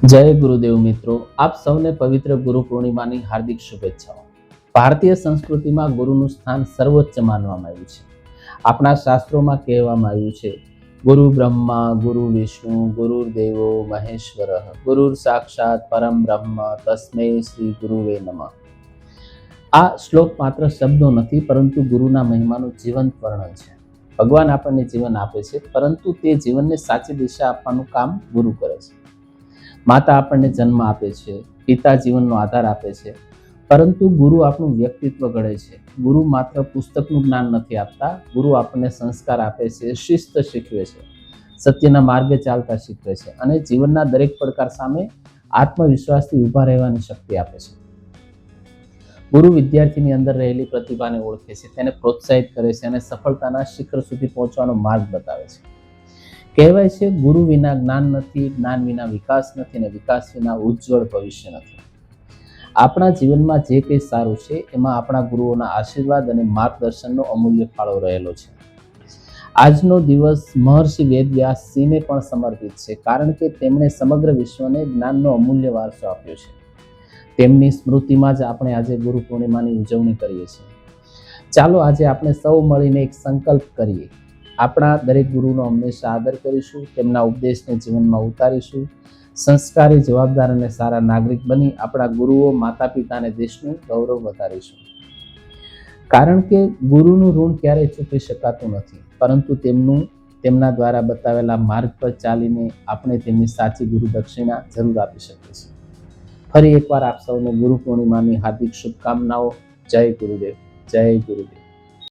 જય ગુરુદેવ મિત્રો, આપ સૌને પવિત્ર ગુરુ પૂર્ણિમાની હાર્દિક શુભેચ્છાઓ। ભારતીય સંસ્કૃતિમાં ગુરુનું સ્થાન સર્વોચ્ચ માનવામાં આવ્યું છે। આપણા શાસ્ત્રોમાં કહેવામાં આવ્યું છે, ગુરુ બ્રહ્મા ગુરુ વિષ્ણુ ગુરુર્દેવો મહેશ્વર ગુરુર સાક્ષાત પરમ બ્રહ્મ તસ્મૈ શ્રી ગુરુવે નમઃ। આ શ્લોક માત્ર શબ્દો નથી, પરંતુ ગુરુના મહિમાનું જીવંત વર્ણન છે। ભગવાન આપણને જીવન આપે છે, પરંતુ તે જીવનને સાચી દિશા આપવાનું કામ ગુરુ કરે છે। માતા આપણને જન્મ આપે છે, પિતા જીવનનો આધાર આપે છે, પરંતુ ગુરુ આપણું વ્યક્તિત્વ ઘડે છે। ગુરુ માત્ર પુસ્તકનું જ્ઞાન નથી આપતા, ગુરુ આપણને સંસ્કાર આપે છે, શિસ્ત શીખવે છે, સત્યના માર્ગે ચાલતા શીખવે છે અને જીવનના દરેક પડકાર સામે આત્મવિશ્વાસથી ઊભા રહેવાની શક્તિ આપે છે। ગુરુ વિદ્યાર્થીની અંદર રહેલી પ્રતિભાને ઓળખે છે, તેને પ્રોત્સાહિત કરે છે અને સફળતાના શિખર સુધી પહોંચવાનો માર્ગ બતાવે છે। કહેવાય છે, ગુરુ વિના જ્ઞાન નથી, જ્ઞાન વિના વિકાસ નથી અને વિકાસ વિના ઉજ્જવળ ભવિષ્ય નથી। આપણા જીવનમાં જે કંઈ સારું છે, એમાં આપણા ગુરુઓના આશીર્વાદ અને માર્ગદર્શનનો અમૂલ્ય ફાળો રહેલો છે। આજનો દિવસ મહર્ષિ વેદવ્યાસજીને પણ સમર્પિત છે, કારણ કે તેમણે સમગ્ર વિશ્વને જ્ઞાનનો અમૂલ્ય વારસો આપ્યો છે। તેમની સ્મૃતિમાં જ આપણે આજે ગુરુ પૂર્ણિમાની ઉજવણી કરીએ છીએ। ચાલો આજે આપણે સૌ મળીને એક સંકલ્પ કરીએ, આપણા દરેક ગુરુનો હંમેશા આદર કરીશું, તેમના ઉપદેશને જીવનમાં ઉતારીશું, સંસ્કારી, જવાબદાર અને સારા નાગરિક બની આપણા ગુરુઓ, માતા પિતા અને દેશનું ગૌરવ વધારીશું। કારણ કે ગુરુનું ઋણ ક્યારેય ચૂકવી શકાતું નથી, પરંતુ તેમના દ્વારા બતાવેલા માર્ગ પર ચાલીને આપણે તેમની સાચી ગુરુ દક્ષિણા જરૂર આપી શકીએ છીએ। ફરી એકવાર આપ સૌને ગુરુ પૂર્ણિમાની હાર્દિક શુભકામનાઓ। જય ગુરુદેવ, જય ગુરુદેવ।